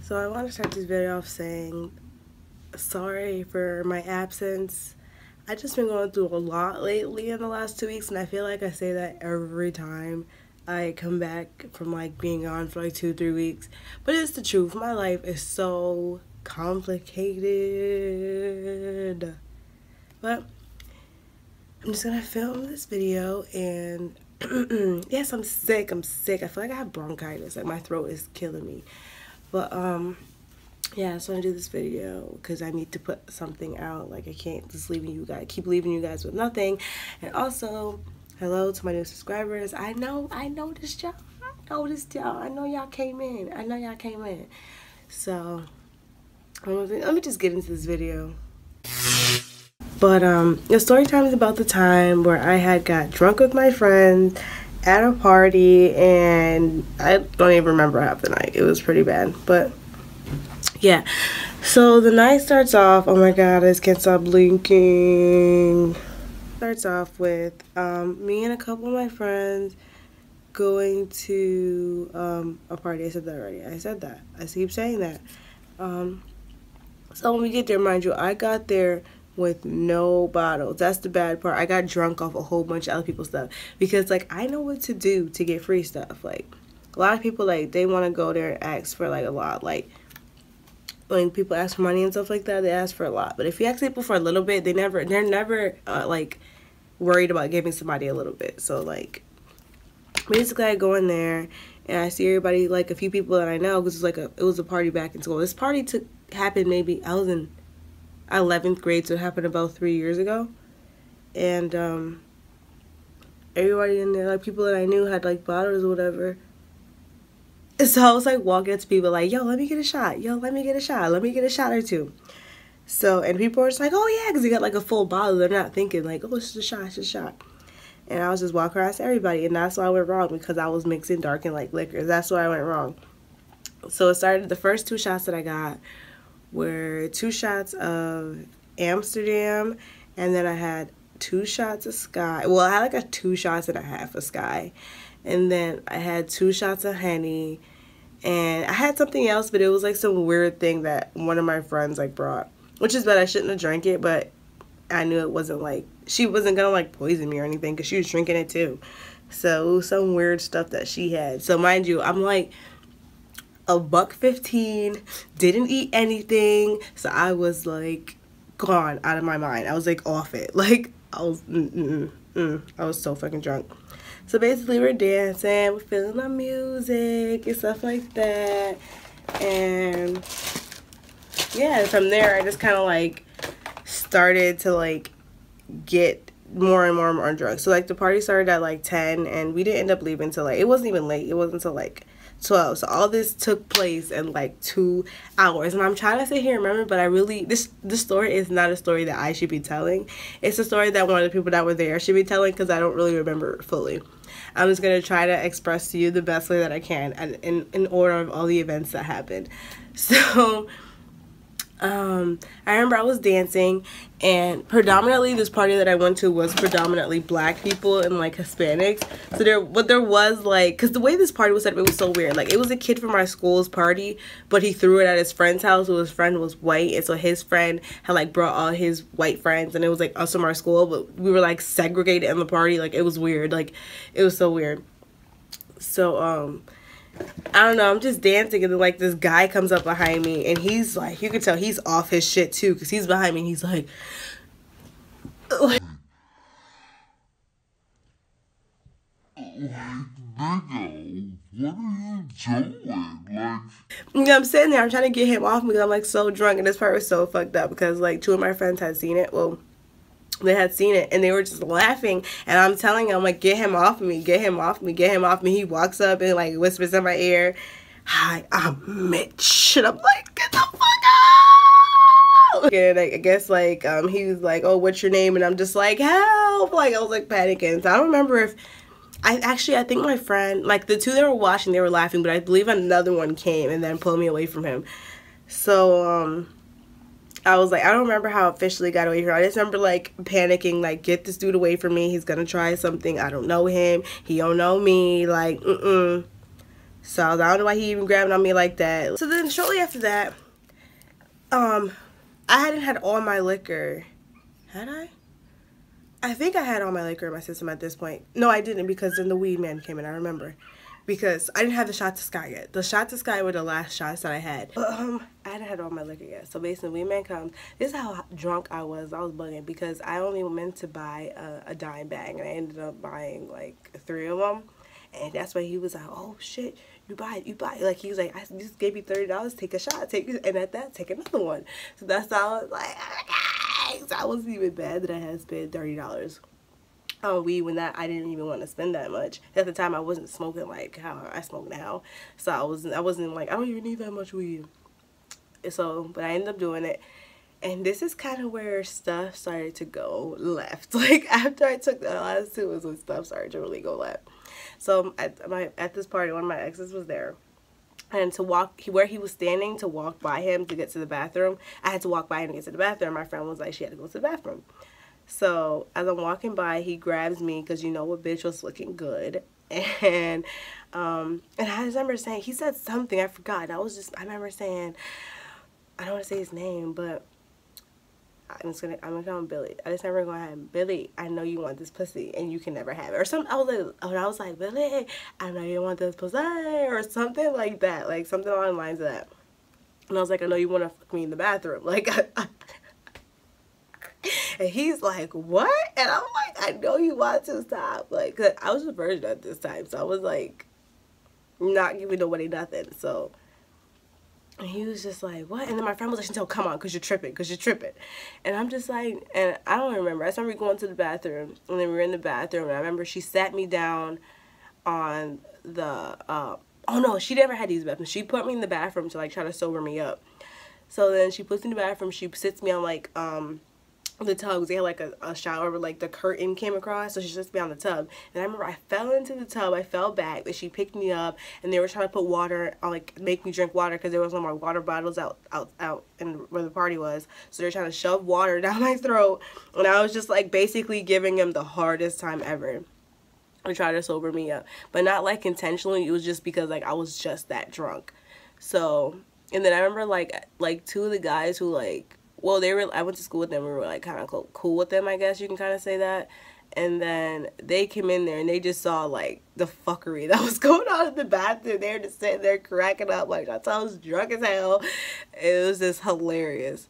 So I want to start this video off saying sorry for my absence. I just been going through a lot lately in the last 2 weeks, and I feel like I say that every time I come back from like being on for like 2-3 weeks. But it's the truth. My life is so complicated. But I'm just gonna film this video, and yes, I'm sick. I feel like I have bronchitis. Like my throat is killing me. But yeah, I just want to do this video because I need to put something out. Like I can't just keep leaving you guys with nothing. And also, hello to my new subscribers. I know this y'all. I know y'all came in. So let me just get into this video. But the story time is about the time where I had got drunk with my friends at a party, and I don't even remember half the night. It was pretty bad, but yeah. So the night starts off, oh my god, I just can't stop blinking. Starts off with me and a couple of my friends going to a party. I said that already. I keep saying that. So when we get there, mind you, I got there with no bottles. That's the bad part. I got drunk off a whole bunch of other people's stuff because like I know what to do to get free stuff. Like a lot of people, like they want to go there and ask for like a lot. Like when people ask for money and stuff like that, they ask for a lot. But if you ask people for a little bit, they're never like worried about giving somebody a little bit. So like basically I go in there and I see everybody, like a few people that I know, because it was a party back in school. This party happened maybe I was in 11th grade, so it happened about 3 years ago. And everybody in there, like people that I knew, had like bottles or whatever. So I was like walking up to people like, yo, let me get a shot, let me get a shot or two. So, and people were just like, oh yeah, because they got like a full bottle. They're not thinking like, oh, it's just a shot. And I was just walking around to everybody, and that's why I went wrong, because I was mixing dark and light liquors. That's why I went wrong. So it started, the first 2 shots that I got were 2 shots of Amsterdam, and then I had 2 shots of Sky. Well, I had like a 2 shots and a half of Sky, and then I had 2 shots of Henny, and I had something else, but it was like some weird thing that one of my friends like brought, which is bad. I shouldn't have drank it, but I knew it wasn't like, she wasn't gonna like poison me or anything because she was drinking it too. So it was some weird stuff that she had. So mind you, I'm like $1.15, didn't eat anything, so I was like gone out of my mind. I was like off it, like I was I was so fucking drunk. So basically we're dancing, we're feeling our music and stuff like that, and yeah, from there I just kind of like started to like get more and more drunk. So like the party started at like 10, and we didn't end up leaving until like, it wasn't even late, it wasn't until like 12. So all this took place in like 2 hours, and I'm trying to sit here and remember, but I really, this story is not a story that I should be telling. It's a story that one of the people that were there should be telling, because I don't really remember fully. I'm just gonna try to express to you the best way that I can, and in order of all the events that happened. So I remember I was dancing, and predominantly this party that I went to was predominantly black people and like Hispanics. So there was like, because the way this party was set up, it was so weird. Like it was a kid from our school's party, but he threw it at his friend's house. So his friend was white, and so his friend had like brought all his white friends, and it was like us from our school, but we were like segregated in the party. Like it was weird. Like it was so weird. So I don't know, I'm just dancing, and then like this guy comes up behind me, and he's like, you can tell he's off his shit too, because he's behind me and he's like nigga, what are you doing? Like, you know, I'm sitting there, I'm trying to get him off me because I'm like so drunk, and this part was so fucked up because like 2 of my friends had seen it. Well, they had seen it, and they were just laughing, and I'm telling him, like, get him off me. He walks up and like whispers in my ear, hi, I'm Mitch, and I'm like, get the fuck out. And I guess like he was like, oh, what's your name? And I'm just like, help. Like I was like panicking. So I don't remember if I think my friend, like the 2 that were watching, they were laughing, but I believe another one came and then pulled me away from him. So I was like, I don't remember how I officially got away from him. I just remember like panicking, like, get this dude away from me. He's gonna try something. I don't know him. He don't know me. Like, So I don't know why he even grabbed on me like that. So then shortly after that, I hadn't had all my liquor. Had I? I think I had all my liquor in my system at this point. No, I didn't, because then the weed man came in, I remember. Because I didn't have the Shot to Sky yet. The Shot to Sky were the last shots that I had. But, I hadn't had all my liquor yet. So basically, weed man comes. This is how drunk I was. I was bugging because I only meant to buy a dime bag. And I ended up buying like 3 of them. And that's why he was like, oh shit, you buy it, you buy it. Like, he was like, I just gave you $30, take a shot, and at that, take another one. So that's how I was like, okay. So I wasn't even bad that I had spent $30 on weed when I didn't even want to spend that much. At the time, I wasn't smoking like how I smoke now. So I wasn't like, I don't even need that much weed. So, but I ended up doing it. And this is kind of where stuff started to go left. Like, after I took the last 2 was when stuff started to really go left. So at this party, one of my exes was there. And to walk where he was standing, to walk by him to get to the bathroom, I had to walk by him to get to the bathroom. My friend was like, she had to go to the bathroom. So as I'm walking by, he grabs me because you know what bitch was looking good. And I just remember saying, he said something, I forgot. I remember saying, I don't want to say his name, but I'm gonna call him Billy. I just remember going, Billy, I know you want this pussy and you can never have it. Or something. I was like, Billy, I know you want this pussy, or something like that. Like something along the lines of that. And I was like, I know you want to fuck me in the bathroom. Like, and he's like, what? And I'm like, I know you want to, stop. Like, 'cause I was a virgin at this time. So I was like, not giving nobody nothing. So. And he was just like, what? And then my friend was like, Chantel, come on, because you're tripping. And I'm just like, and I don't remember. I just remember going to the bathroom, and then we were in the bathroom, and I remember she sat me down on the, oh no, she never had these bathrooms. She put me in the bathroom to like try to sober me up. So then she puts me in the bathroom, she sits me on like, the tub, because they had like a shower where like the curtain came across, so she sits me on the tub. And I remember I fell into the tub, I fell back, but she picked me up, and they were trying to put water on, like make me drink water, because there was no more water bottles out in where the party was. So they're trying to shove water down my throat, and I was just like basically giving them the hardest time ever to try to sober me up, but not like intentionally. It was just because like I was just that drunk. So, and then I remember like 2 of the guys who like, well, I went to school with them. We were like kind of cool with them, I guess you can kind of say that. And then they came in there and they just saw like the fuckery that was going on in the bathroom. They were just sitting there cracking up like I was drunk as hell. It was just hilarious.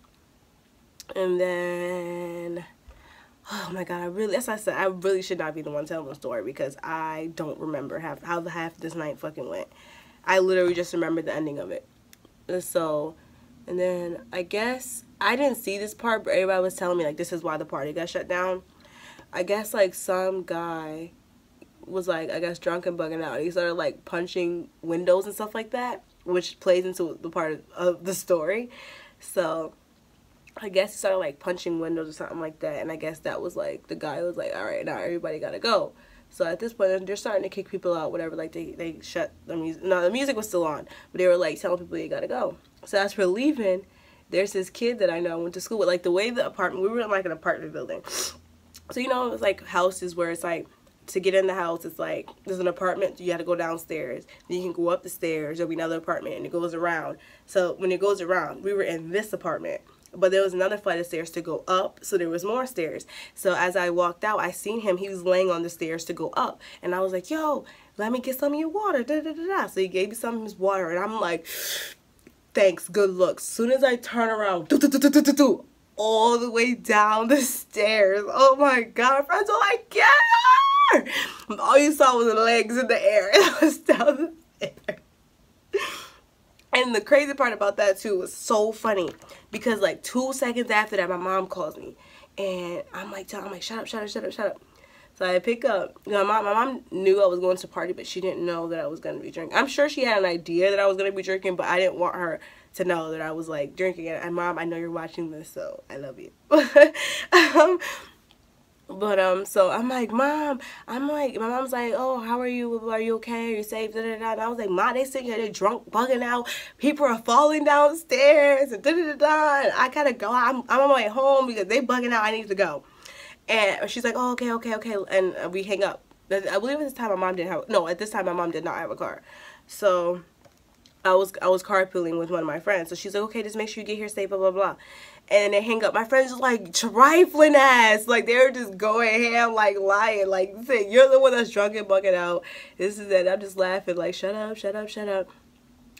And then, oh my god, as I said, I really should not be the one telling the story because I don't remember how the half of this night fucking went. I literally just remember the ending of it. So, and then I guess I didn't see this part, but everybody was telling me like this is why the party got shut down. I guess like some guy was like, I guess drunk and bugging out. He started like punching windows and stuff like that, which plays into the part of the story. So I guess he started like punching windows or something like that, and I guess that was like the guy was like, all right, now everybody gotta go. So at this point, they're starting to kick people out, whatever. Like they shut the music. No, the music was still on, but they were like telling people you gotta go. So as we're leaving, there's this kid that I know I went to school with. Like the way the apartment, we were in like an apartment building. So you know, it was like houses where it's like to get in the house, it's like there's an apartment, you have to go downstairs. Then you can go up the stairs. There'll be another apartment, and it goes around. So when it goes around, we were in this apartment. But there was another flight of stairs to go up, so there was more stairs. So as I walked out, I seen him. He was laying on the stairs to go up. And I was like, yo, let me get some of your water. Da, da, da, da. So he gave me some of his water, and I'm like, thanks, good looks. Soon as I turn around, all the way down the stairs. Oh my god, friends were like, get her! All you saw was the legs in the air. It was down the stairs. And the crazy part about that too was so funny because like 2 seconds after that, my mom calls me, and I'm like, shut up. So I pick up. You know, my mom knew I was going to party, but she didn't know that I was going to be drinking. I'm sure she had an idea that I was going to be drinking, but I didn't want her to know that I was like drinking. And Mom, I know you're watching this, so I love you. So I'm like, Mom, my mom's like, oh, how are you? Are you okay? Are you safe? Da, da, da. And I was like, Mom, they sitting here, they drunk, bugging out. People are falling downstairs, and da, da, da, da. And I gotta go. I'm on my way home because they bugging out. I need to go. And she's like, oh, okay. And we hang up. I believe at this time my mom didn't have, no, at this time my mom did not have a car. So I was carpooling with one of my friends. So she's like, okay, just make sure you get here safe, blah, blah, blah. And they hang up. My friends just like trifling ass. Like they were just going ham, like lying. Like saying, you're the one that's drunk and bugging out. This is that. I'm just laughing like, shut up, shut up, shut up.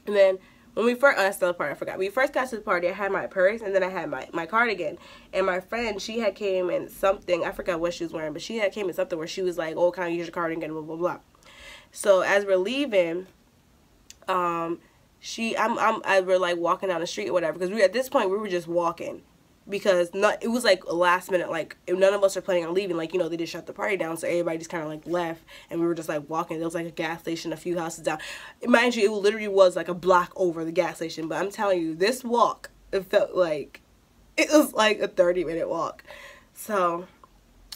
And then when we first, that's the part I forgot. When we first got to the party, I had my purse and then I had my cardigan. And my friend, she had came in something, I forgot what she was wearing, but she had came in something where she was like, oh, can I use your cardigan, blah, blah, blah. So as we're leaving, we're like walking down the street or whatever, because at this point we were just walking, because it was like a last minute, like none of us are planning on leaving, like, you know, they just shut the party down, so everybody just kind of like left, and we were just like walking. There was like a gas station a few houses down, mind you, it literally was like a block over the gas station, but I'm telling you, this walk, it felt like it was like a 30-minute walk. So,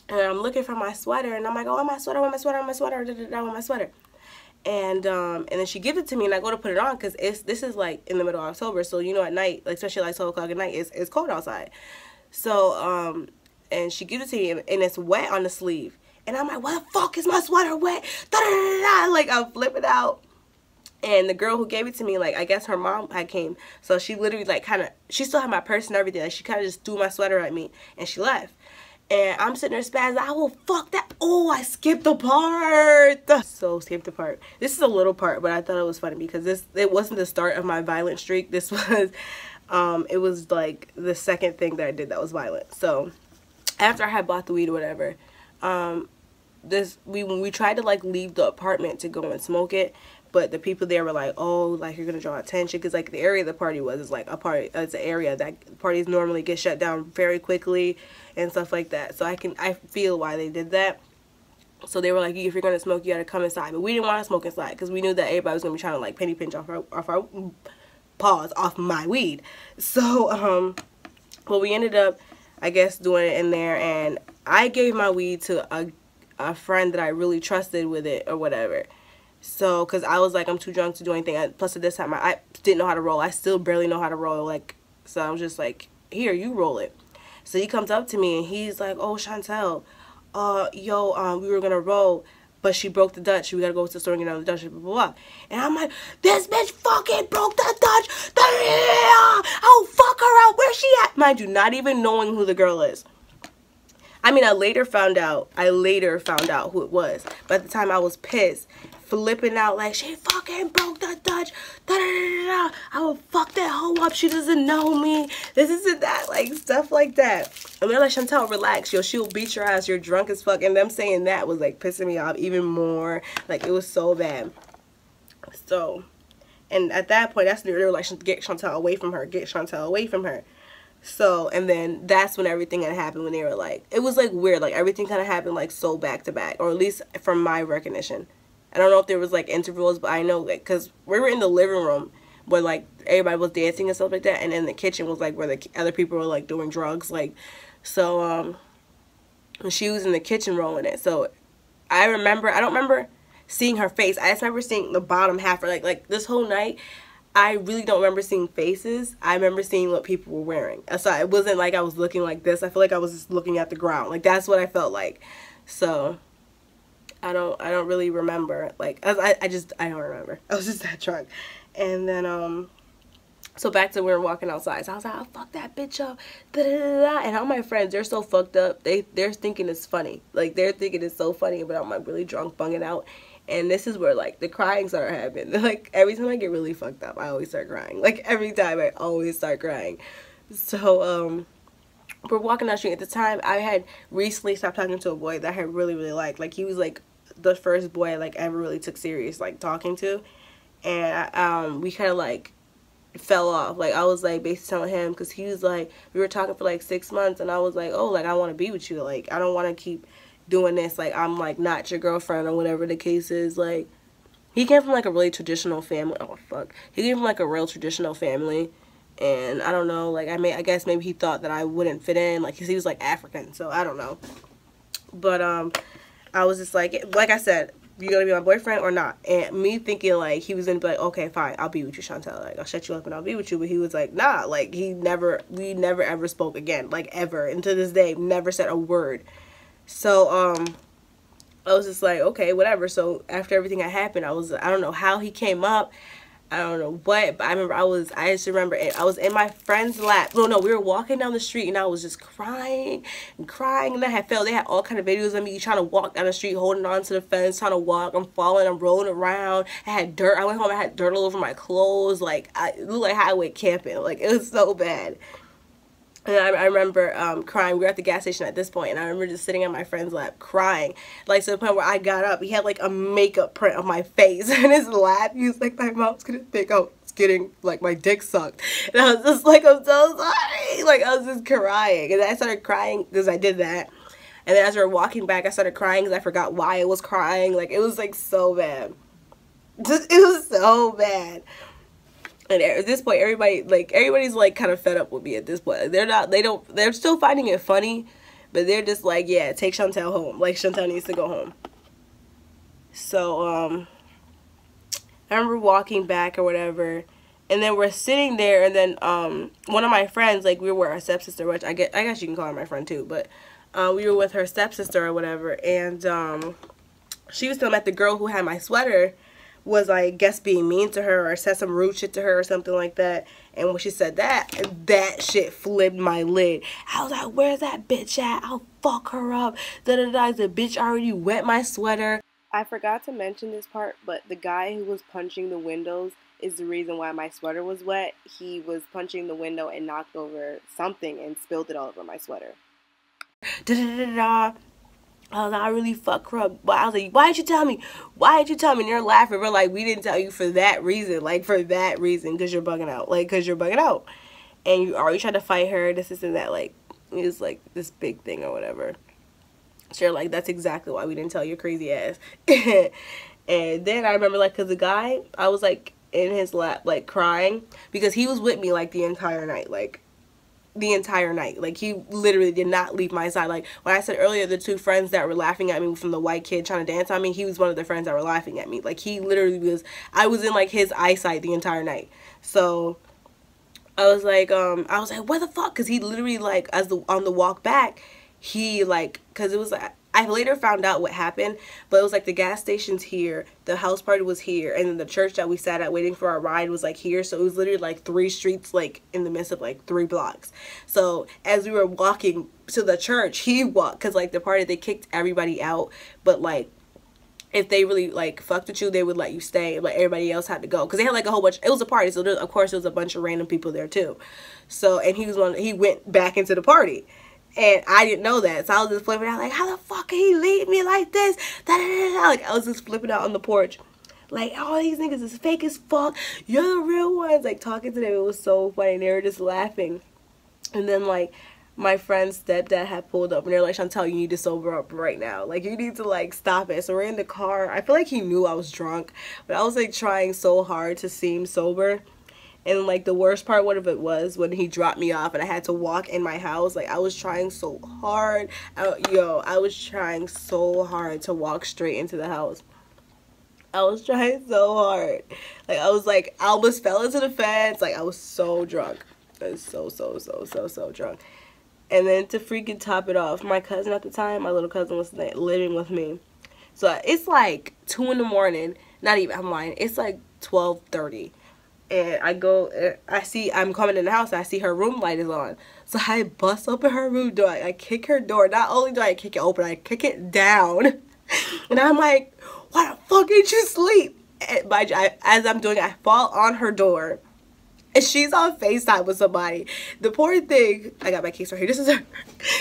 and I'm looking for my sweater, and I'm like, oh, my sweater, my sweater, my sweater, my sweater. And then she gives it to me, and I go to put it on, because this is like in the middle of October, so you know, at night, like especially like 12 o'clock at night, it's cold outside. So and she gives it to me, and it's wet on the sleeve, and I'm like, what the fuck is my sweater wet? Da, da, da, da. Like I'm flipping out. And the girl who gave it to me, like, I guess her mom had came, so she literally like she still had my purse and everything, like she kind of just threw my sweater at me and she left. And I'm sitting there spazzing. I will fuck that. Oh, I skipped the part. So skipped the part. This is a little part, but I thought it was funny because it wasn't the start of my violent streak. This was, it was like the second thing that I did that was violent. So after I had bought the weed or whatever, when we tried to like leave the apartment to go and smoke it, but the people there were like, oh, like you're gonna draw attention, because like the area the party was is like it's an area that parties normally get shut down very quickly and stuff like that. So I feel why they did that. So they were like, if you're gonna smoke, you gotta come inside. But we didn't want to smoke inside because we knew that everybody was gonna be trying to like penny pinch off my weed. So well, we ended up, I guess, doing it in there, and I gave my weed to a friend that I really trusted with it or whatever. So, because I was like, I'm too drunk to do anything. Plus, at this time, I didn't know how to roll. I still barely know how to roll. Like, so I was just like, here, you roll it. So he comes up to me, and he's like, oh, Chantel, we were going to roll, but she broke the Dutch. We got to go to the store and get another Dutch, blah, blah, blah. And I'm like, this bitch fucking broke the Dutch. I'll fuck her out. Where's she at? Mind you, not even knowing who the girl is. I mean, I later found out who it was. But at the time, I was pissed, flipping out like, she fucking broke the Dutch. Da, da, da, da. I will fuck that hoe up. She doesn't know me. This isn't that, like stuff like that. And they're like, Chantel, relax. Yo, she'll beat your ass. You're drunk as fuck. And them saying that was like pissing me off even more. Like it was so bad. So, and at that point, they were like, get Chantel away from her. Get Chantel away from her. So, and then that's when everything had happened, when they were like, it was like weird, like everything kind of happened like so back to back, or at least from my recognition. I don't know if there was like intervals, but I know like, because we were in the living room where like everybody was dancing and stuff like that, and then the kitchen was like where the other people were like doing drugs, like, so she was in the kitchen rolling it. So I don't remember seeing her face. I just remember seeing the bottom half, or like this whole night I really don't remember seeing faces. I remember seeing what people were wearing. So it wasn't like I was looking like this. I feel like I was just looking at the ground. Like that's what I felt like. So I don't really remember. Like I don't remember. I was just that drunk. And then so back to when we were walking outside. So I was like, I'll fuck that bitch up. Da, da, da, da. And all my friends, they're so fucked up. They're thinking it's funny. Like they're thinking it's so funny, but I'm like really drunk, bunging out. And this is where like the crying started happening. Like every time I get really fucked up, I always start crying. Like every time I always start crying. So we're walking down the street. At the time, I had recently stopped talking to a boy that I had really liked. Like he was like the first boy I like ever really took serious like talking to. And we kind of like fell off. Like I was like basically telling him, because he was like, we were talking for like 6 months, and I was like, oh, like I want to be with you. Like I don't want to keep doing this, like I'm like not your girlfriend or whatever the case is. Like he came from like a really traditional family. Oh fuck, he came from like a real traditional family, and I don't know, like I guess maybe he thought that I wouldn't fit in, like 'cause he was like African, so I don't know. But I was just like I said, you gonna be my boyfriend or not? And me thinking like he was gonna be like, okay, fine, I'll be with you, Chantel, like I'll shut you up and I'll be with you. But he was like, nah, like we never ever spoke again, like ever, and to this day never said a word. So I was just like, okay, whatever. So after everything that happened, I don't know how he came up. I don't know what, but I remember I just remember I was in my friend's lap. No, we were walking down the street and I was just crying and crying, and they had all kind of videos of me trying to walk down the street, holding on to the fence, trying to walk. I'm falling, I'm rolling around. I had dirt. I went home, I had dirt all over my clothes. Like, it looked like how I went camping. Like, it was so bad. And I remember crying. We were at the gas station at this point, and I remember just sitting on my friend's lap crying, like, to the point where I got up. He had like a makeup print of my face in his lap. He was like, my mom's gonna think I was getting like my dick sucked, and I was just like, I'm so sorry. Like, I was just crying, and then I started crying because I did that. And then as we were walking back, I started crying because I forgot why I was crying. Like, it was like so bad. It was so bad. And at this point, everybody's like kind of fed up with me at this point. They're still finding it funny, but they're just like, yeah, take Chantel home. Like, Chantel needs to go home. So, I remember walking back or whatever, and then we're sitting there, and then, one of my friends, like, we were with our stepsister, which I guess you can call her my friend too, but, we were with her stepsister or whatever, and, she was telling me that the girl who had my sweater was, I guess, being mean to her or said some rude shit to her or something like that. And when she said that shit flipped my lid. I was like, where's that bitch at? I'll fuck her up. Da-da-da. The bitch already wet my sweater. I forgot to mention this part, but the guy who was punching the windows is the reason why my sweater was wet. He was punching the window and knocked over something and spilled it all over my sweater. Da-da-da-da. I was like, I really fucked her up. But I was like, why did you tell me? Why did you tell me? And they're laughing. We're like, we didn't tell you for that reason. Like, for that reason. Because you're bugging out. Like, because you're bugging out. And you already tried to fight her. This and that. Like, it was like this big thing or whatever. So you're like, that's exactly why we didn't tell your crazy ass. And then I remember, like, because the guy, I was, like, in his lap, like, crying. Because he was with me, like, the entire night. Like, the entire night. Like, he literally did not leave my side. Like, when I said earlier, the two friends that were laughing at me from the white kid trying to dance on me, he was one of the friends that were laughing at me. Like, he literally was, I was in, like, his eyesight the entire night. So, I was like, what the fuck? Because he literally, like, on the walk back, he, like, because it was, like, I later found out what happened, but it was like the gas station's here, the house party was here, and then the church that we sat at waiting for our ride was like here. So it was literally like 3 streets, like in the midst of like 3 blocks. So as we were walking to the church, he walked, because like the party, they kicked everybody out, but like if they really like fucked with you, they would let you stay, but everybody else had to go because they had like a whole bunch. It was a party, so of course there was a bunch of random people there too. So, and he went back into the party. And I didn't know that. So I was just flipping out like, how the fuck can he leave me like this? Da, da, da, da. Like, I was just flipping out on the porch. Like, all these niggas is fake as fuck. You're the real ones. Like, talking to them, it was so funny. They were just laughing. And then, like, my friend's stepdad had pulled up. And they're like, Chantel, you need to sober up right now. Like, you need to, like, stop it. So we're in the car. I feel like he knew I was drunk. But I was, like, trying so hard to seem sober. And, like, the worst part of it was when he dropped me off and I had to walk in my house. Like, I was trying so hard. I was trying so hard to walk straight into the house. I was trying so hard. Like, I was, like, I almost fell into the fence. Like, I was so drunk. I was so drunk. And then to freaking top it off, my cousin at the time, my little cousin was living with me. So, it's, like, 2 in the morning. Not even, I'm lying. It's, like, 12:30. And I go, I'm coming in the house, and I see her room light is on. So I bust open her room door. I kick her door. Not only do I kick it open, I kick it down. And I'm like, why the fuck didn't you sleep? And as I'm doing it, I fall on her door. And she's on FaceTime with somebody. The poor thing, I got my case right here. This is her.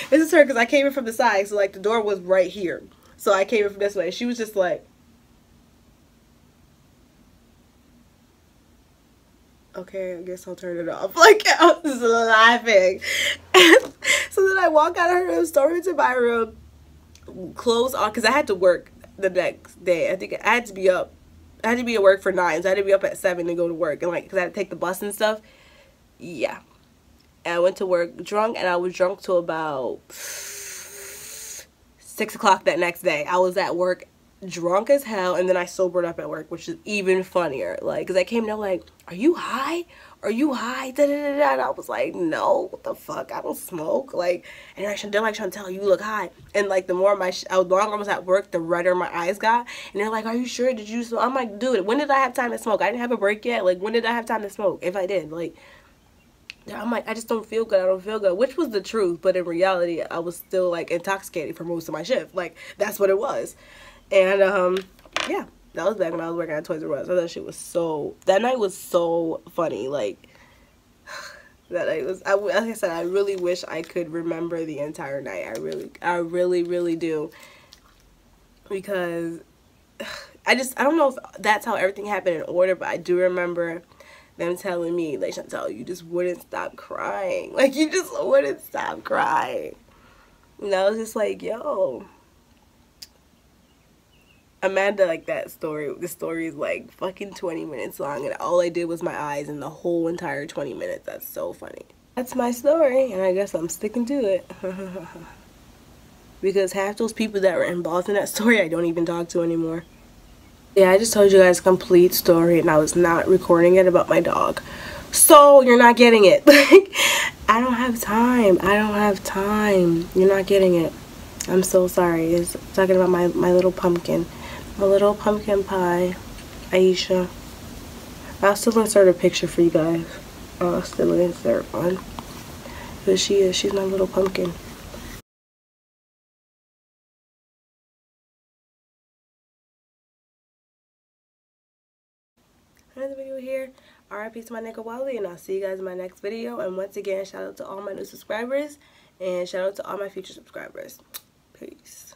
This is her because I came in from the side. So, like, the door was right here. So I came in from this way. She was just like, okay, I guess I'll turn it off. Like, I was just laughing. So then I walk out of her room, storm into my room, clothes on, because I had to work the next day. I think I had to be up. I had to be at work for 9, so I had to be up at 7 to go to work. And, like, because I had to take the bus and stuff. Yeah. And I went to work drunk, and I was drunk till about 6 o'clock that next day. I was at work drunk as hell, and then I sobered up at work, which is even funnier. Like, because I came there like, are you high? Are you high? Da, da, da, da. And I was like, no, what the fuck? I don't smoke. Like, and they're like trying to tell you look high. And like, the more the longer I was at work, the redder my eyes got. And they're like, are you sure? Did you smoke? I'm like, dude, when did I have time to smoke? I didn't have a break yet. Like, when did I have time to smoke? If I did, like, I'm like, I just don't feel good. I don't feel good, which was the truth. But in reality, I was still like intoxicated for most of my shift. Like, that's what it was. And yeah, that was back when I was working at Toys R Us. So that night was so funny. Like, that night was, like I said, I really wish I could remember the entire night. I really do. Because I don't know if that's how everything happened in order, but I do remember them telling me, like, Chantel, you just wouldn't stop crying. Like, you just wouldn't stop crying. And I was just like, yo. Amanda, like, the story is like fucking 20 minutes long, and all I did was my eyes in the whole entire 20 minutes. That's so funny. That's my story, and I guess I'm sticking to it. Because half those people that were involved in that story I don't even talk to anymore. Yeah, I just told you guys a complete story, and I was not recording it about my dog. So you're not getting it. Like, I don't have time. You're not getting it. I'm so sorry. It's talking about my little pumpkin. My little pumpkin pie, Aisha. I'll still insert a picture for you guys. I'll still insert one. But she's my little pumpkin. Another video here. RIP to my nigga Wally, and I'll see you guys in my next video. And once again, shout out to all my new subscribers, and shout out to all my future subscribers. Peace.